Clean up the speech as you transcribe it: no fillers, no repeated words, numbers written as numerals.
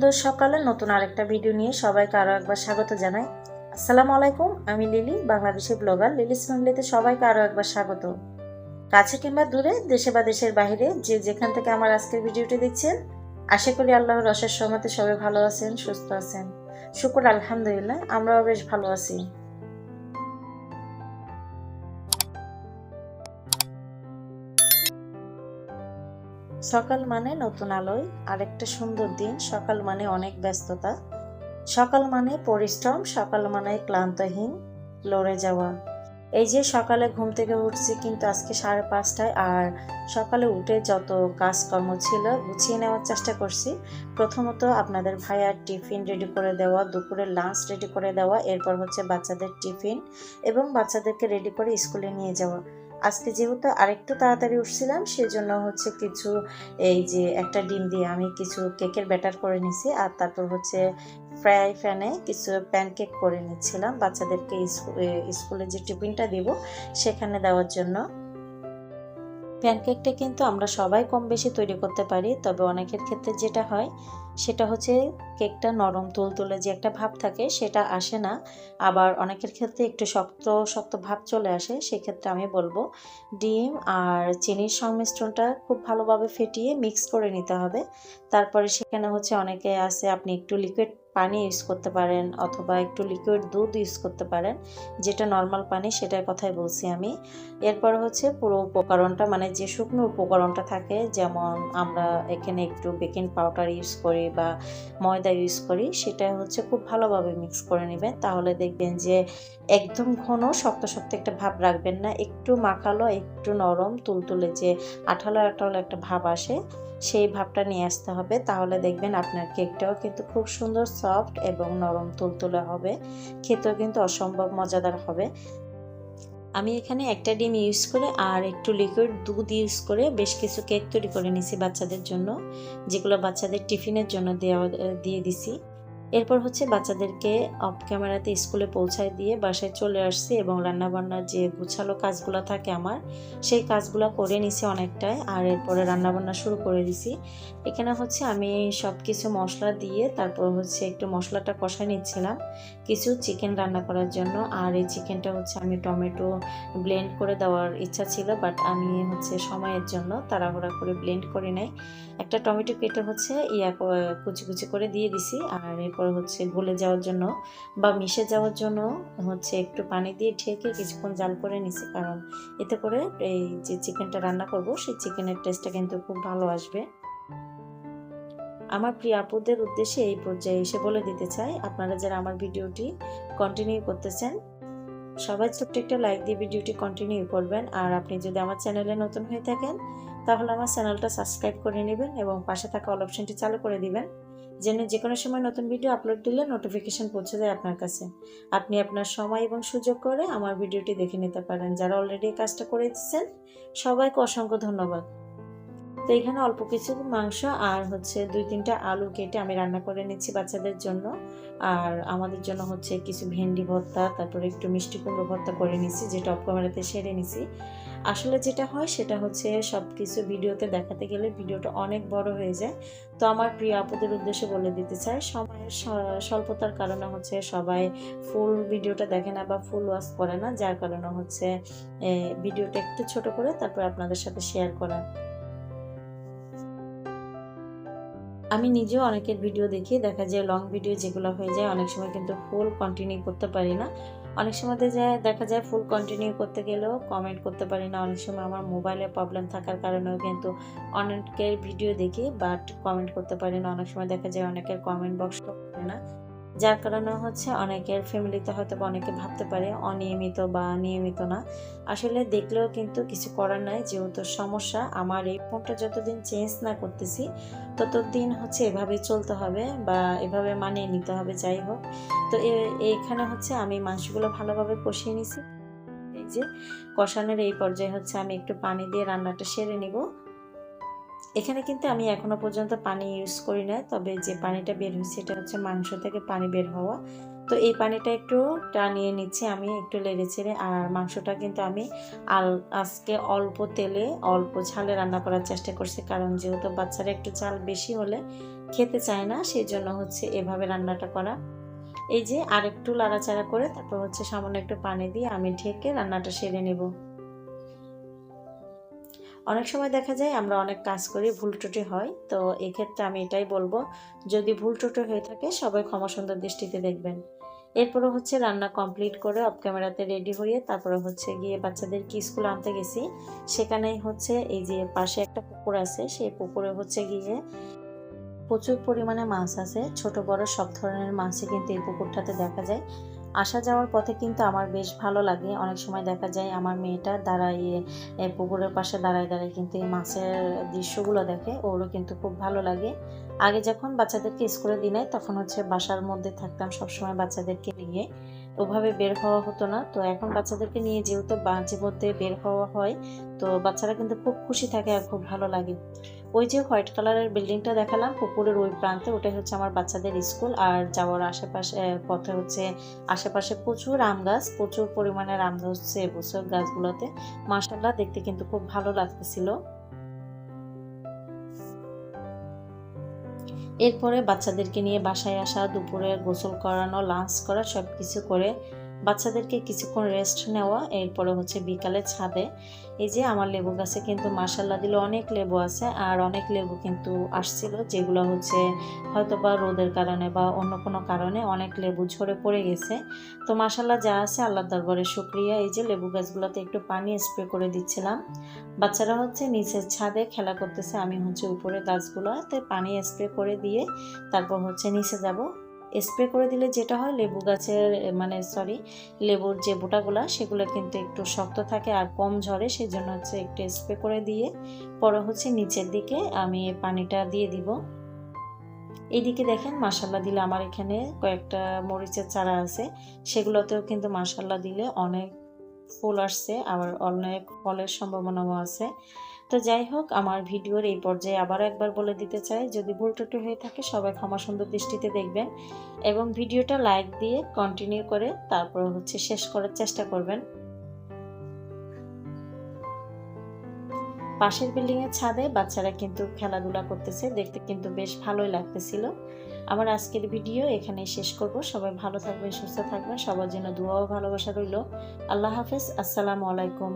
সুন্দর সকালে নতুন আরেকটা ভিডিও নিয়ে সবাইকে আরও একবার স্বাগত জানাই। আসসালামু আলাইকুম, আমি লিলি, বাংলাদেশের ব্লগার লিলিস ফ্যামিলিতে সবাইকে আরও একবার স্বাগত। কাছে কিংবা দূরে, দেশে বা দেশের বাইরে, যে যেখান থেকে আমার আজকের ভিডিওটি দেখছেন, আশা করি আল্লাহর অশেষ রহমতে সবাই ভালো আছেন, সুস্থ আছেন। শুকর আলহামদুলিল্লাহ, আমরাও বেশ ভালো আছি। সকাল মানে নতুন আলোয় আরেকটা সুন্দর দিন, সকাল মানে অনেক ব্যস্ততা, সকাল মানে পরিশ্রম, সকাল মানে ক্লান্তহীন লড়ে যাওয়া। এই যে সকালে ঘুম থেকে উঠছি কিন্তু আজকে 5:30টায়, আর সকালে উঠে যত কাজকর্ম ছিল গুছিয়ে নেওয়ার চেষ্টা করছি। প্রথমত আপনাদের ভাইয়ার টিফিন রেডি করে দেওয়া, দুপুরের লাঞ্চ রেডি করে দেওয়া, এরপর হচ্ছে বাচ্চাদের টিফিন এবং বাচ্চাদেরকে রেডি করে স্কুলে নিয়ে যাওয়া। আজকে যেহেতু আরেকটু তাড়াতাড়ি উঠছিলাম সেজন্য হচ্ছে কিছু, এই যে একটা ডিম দিয়ে আমি কিছু কেকের ব্যাটার করে নিছি, আর তারপর হচ্ছে ফ্রাই প্যানে কিছু প্যানকেক করে নিচ্ছিলাম বাচ্চাদেরকে স্কুলে যে টিফিনটা দিব সেখানে দেওয়ার জন্য। প্যানকেকটা কিন্তু আমরা সবাই কম বেশি তৈরি করতে পারি, তবে অনেকের ক্ষেত্রে যেটা হয় সেটা হচ্ছে কেকটা নরম তুলতুলে যে একটা ভাব থাকে সেটা আসে না, আবার অনেকের ক্ষেত্রে একটু শক্ত শক্ত ভাব চলে আসে। সেক্ষেত্রে আমি বলবো ডিম আর চিনির সংমিশ্রণটা খুব ভালোভাবে ফেটিয়ে মিক্স করে নিতে হবে। তারপরে সেখানে হচ্ছে অনেকে আছে আপনি একটু লিকুইড পানি ইউজ করতে পারেন অথবা একটু লিকুইড দুধ ইউজ করতে পারেন, যেটা নর্মাল পানি সেটার কথাই বলছি আমি। এরপর হচ্ছে পুরো উপকরণটা, মানে যে শুকনো উপকরণটা থাকে, যেমন আমরা এখানে একটু বেকিং পাউডার ইউজ করি বা ময়দা ইউজ করি, সেটা হচ্ছে খুব ভালোভাবে মিক্স করে নেবেন। তাহলে দেখবেন যে একদম ঘন শক্ত শক্ত একটা ভাব রাখবেন না, একটু মাখালো একটু নরম তুলতুলে যে আঠালো আঠালো একটা ভাব আসে সেই ভাবটা নিয়ে আসতে হবে। তাহলে দেখবেন আপনার কেকটাও কিন্তু খুব সুন্দর সফট এবং নরম তুলতুলে হবে, খেতেও কিন্তু অসম্ভব মজাদার হবে। আমি এখানে একটা ডিম ইউজ করে আর একটু লিকুইড দুধ ইউজ করে বেশ কিছু কেক তৈরি করে নিছি বাচ্চাদের জন্য, যেগুলো বাচ্চাদের টিফিনের জন্য দিয়ে দিছি। এরপর হচ্ছে বাচ্চাদেরকে অফ ক্যামেরাতে স্কুলে পৌঁছায় দিয়ে বাসায় চলে আসছি এবং রান্নাবান্নার যে গুছালো কাজগুলো থাকে আমার, সেই কাজগুলো করে নিছি অনেকটাই, আর এরপরে রান্নাবান্না শুরু করে দিছি। এখানে হচ্ছে আমি সব কিছু মশলা দিয়ে তারপর হচ্ছে একটু মশলাটা কষায় নিচ্ছিলাম কিছু চিকেন রান্না করার জন্য। আর এই চিকেনটা হচ্ছে আমি টমেটো ব্লেন্ড করে দেওয়ার ইচ্ছা ছিল, বাট আমি হচ্ছে সময়ের জন্য তাড়াহুড়া করে ব্লেন্ড করি নাই। একটা টমেটো কেটে হচ্ছে কুচি কুচি করে দিয়ে দিছি, আর এরপর হচ্ছে গলে যাওয়ার জন্য বা মিশে যাওয়ার জন্য হচ্ছে একটু পানি দিয়ে ঢেকে কিছুক্ষণ জাল করে নিছি, কারণ এতে করে এই যে চিকেনটা রান্না করব সেই চিকেনের টেস্টটা কিন্তু খুব ভালো আসবে। আমার প্রিয় আপুদের উদ্দেশ্যে এই পর্যায়ে এসে বলে দিতে চাই, আপনারা যারা আমার ভিডিওটি কন্টিনিউ করতেছেন সবাই ছোট্ট একটা লাইক দিয়ে ভিডিওটি কন্টিনিউ করবেন। আর আপনি যদি আমার চ্যানেলে নতুন হয়ে থাকেন তাহলে আমার চ্যানেলটা সাবস্ক্রাইব করে নেবেন এবং পাশে থাকা অল অপশনটি চালু করে দিবেন, যেন যে কোনো সময় নতুন ভিডিও আপলোড দিলে নোটিফিকেশন পৌঁছে যায় আপনার কাছে। আপনি আপনার সময় এবং সুযোগ করে আমার ভিডিওটি দেখে নিতে পারেন। যারা অলরেডি এই কাজটা করে দিচ্ছেন সবাইকে অসংখ্য ধন্যবাদ। তো এখানে অল্প কিছু মাংস আর হচ্ছে 2-3টা আলু কেটে আমি রান্না করে নিচ্ছি বাচ্চাদের জন্য, আর আমাদের জন্য হচ্ছে কিছু ভেন্ডি ভর্তা, তারপরে একটু মিষ্টি কুমড়ো ভর্তা করে নিছি, যেটা অফ ক্যামেরাতে সেরে নিছি। আসলে যেটা হয় সেটা হচ্ছে সব কিছু ভিডিওতে দেখাতে গেলে ভিডিওটা অনেক বড় হয়ে যায়। তো আমার প্রিয় আপুদের উদ্দেশ্যে বলে দিতে চাই, সময়ের স্বল্পতার কারণে হচ্ছে সবাই ফুল ভিডিওটা দেখে না বা ফুল ওয়াচ করে না, যার কারণে হচ্ছে ভিডিওটা একটু ছোট করে তারপর আপনাদের সাথে শেয়ার করা। আমি নিজেও অনেকের ভিডিও দেখি, দেখা যায় লং ভিডিও যেগুলো হয়ে যায় অনেক সময় কিন্তু ফুল কন্টিনিউ করতে পারি না। অনেক সময় দেখা যায় ফুল কন্টিনিউ করতে গেলেও কমেন্ট করতে পারি না। অনেক সময় আমার মোবাইলে প্রবলেম থাকার কারণেও কিন্তু অনেকের ভিডিও দেখি বাট কমেন্ট করতে পারি না। অনেক সময় দেখা যায় অনেকের কমেন্ট বক্স করে না, যার কারণে হচ্ছে অনেকের ফ্যামিলিতে হয়তো অনেকে ভাবতে পারে অনিয়মিত বা নিয়মিত না। আসলে দেখলেও কিন্তু কিছু করার নাই, যেহেতু সমস্যা আমার এই ফোনটা যতদিন চেঞ্জ না করতেছি ততদিন হচ্ছে এভাবে চলতে হবে বা এভাবে মানিয়ে নিতে হবে। যাই হোক, তো এইখানে হচ্ছে আমি মাংসগুলো ভালোভাবে কষিয়ে নিছি। এই যে কষানোর এই পর্যায়ে হচ্ছে আমি একটু পানি দিয়ে রান্নাটা সেরে নিব। এখানে কিন্তু আমি এখনো পর্যন্ত পানি ইউজ করি না, তবে যে পানিটা বের হচ্ছে এটা হচ্ছে মাংস থেকে পানি বের হওয়া। তো এই পানিটা একটু টানিয়ে নিচ্ছি আমি একটু লেড়ে ছেড়ে। আর মাংসটা কিন্তু আমি আজকে অল্প তেলে অল্প ঝালে রান্না করার চেষ্টা করছি, কারণ যেহেতু বাচ্চারা একটু ঝাল বেশি হলে খেতে চায় না, সেই জন্য হচ্ছে এভাবে রান্নাটা করা। এই যে আরেকটু লাড়াচাড়া করে তারপর হচ্ছে সামান্য একটু পানি দিয়ে আমি ঢেকে রান্নাটা সেরে নেব। অনেক সময় দেখা যায় আমরা অনেক কাজ করি, ভুল ত্রুটি হয়, তো এক্ষেত্রে আমি এটাই বলবো, যদি ভুল ত্রুটি হয়ে থাকে সবাই ক্ষমা সুন্দর দৃষ্টিতে দেখবেন। এরপরে হচ্ছে রান্না কমপ্লিট করে অফ ক্যামেরাতে রেডি হয়ে তারপরে হচ্ছে গিয়ে বাচ্চাদেরকে স্কুলে আনতে গেছি। সেখানেই হচ্ছে এই যে পাশে একটা পুকুর আছে, সেই পুকুরে হচ্ছে গিয়ে প্রচুর পরিমাণে মাছ আছে, ছোট বড় সব ধরনের মাছই কিন্তু এই পুকুরটাতে দেখা যায়। আসা যাওয়ার পথে কিন্তু আমার বেশ ভালো লাগে, অনেক সময় দেখা যায় আমার মেয়েটা দাঁড়াইয়ে পুকুরের পাশে দাঁড়ায় দাঁড়ায় কিন্তু এই মাছের দৃশ্যগুলো দেখে, ওরও কিন্তু খুব ভালো লাগে। আগে যখন বাচ্চাদেরকে স্কুলে দিনাই তখন হচ্ছে বাসার মধ্যে থাকতাম সবসময় বাচ্চাদেরকে নিয়ে, ওভাবে বের হওয়া হতো না। তো এখন বাচ্চাদেরকে নিয়ে যেহেতু মাঝে মধ্যে বের হওয়া হয়, তো বাচ্চারা কিন্তু খুব খুশি থাকে আর খুব ভালো লাগে। ওই যে হোয়াইট কালারের বিল্ডিংটা দেখালাম পুকুরের ওই প্রান্তে, ওটাই হচ্ছে আমার বাচ্চাদের স্কুল। আর যাওয়ার আশেপাশে পথে হচ্ছে আশেপাশে প্রচুর আম গাছ, প্রচুর পরিমাণের আম ধরছে এবছর গাছগুলোতে। মাশাআল্লাহ, দেখতে কিন্তু খুব ভালো লাগতেছিল। এরপরে বাচ্চাদেরকে নিয়ে বাসায় আসা, দুপুরে গোসল করানো, লাঞ্চ করা, সব কিছু করে বাচ্চাদেরকে কিছুক্ষণ রেস্ট নেওয়া। এরপরে হচ্ছে বিকালে ছাদে এই যে আমার লেবু গাছে কিন্তু মাশাআল্লাহ দিলে অনেক লেবু আছে, আর অনেক লেবু কিন্তু আসছিল যেগুলো হচ্ছে হয়তো বা রোদের কারণে বা অন্য কোনো কারণে অনেক লেবু ঝরে পড়ে গেছে। তো মাশাআল্লাহ যা আছে আল্লাহর দরবারে শুকরিয়া। এই যে লেবু গাছগুলোতে একটু পানি স্প্রে করে দিচ্ছিলাম। বাচ্চারা হচ্ছে নিচের ছাদে খেলা করতেছে, আমি হচ্ছে উপরে গাছগুলোতে পানি স্প্রে করে দিয়ে তারপর হচ্ছে নিচে যাব। স্প্রে করে দিলে যেটা হয় লেবু গাছের লেবুর যে বোটাগুলা সেগুলো কিন্তু একটু শক্ত থাকে আর কম ঝরে, সেই জন্য হচ্ছে একটু স্প্রে করে দিয়ে পরে হচ্ছে নিচের দিকে আমি পানিটা দিয়ে দিব। এইদিকে দেখেন মাশাআল্লাহ দিলে আমার এখানে কয়েকটা মরিচের চারা আছে, সেগুলোতেও কিন্তু মাশাআল্লাহ দিলে অনেক ফুল আসছে, আবার অনেক ফলের সম্ভাবনাও আছে। তো যাই হোক, আমার ভিডিওর এই পর্যায়ে আবার একবার বলে দিতে চাই, যদি ভুল ত্রুটি হয়ে থাকে সবাই ক্ষমা সুন্দর দৃষ্টিতে দেখবেন এবং ভিডিওটা লাইক দিয়ে কন্টিনিউ করে তারপর হচ্ছে শেষ করার চেষ্টা করবেন। পাশের বিল্ডিং এর ছাদে বাচ্চারা কিন্তু খেলাধুলা করতেছে, দেখতে কিন্তু বেশ ভালোই লাগতেছিল। আমার আজকের ভিডিও এখানেই শেষ করব। সবাই ভালো থাকবেন, সুস্থ থাকবেন, সবার জন্য দোয়া ও ভালোবাসা রইল। আল্লাহ হাফেজ, আসসালামু আলাইকুম।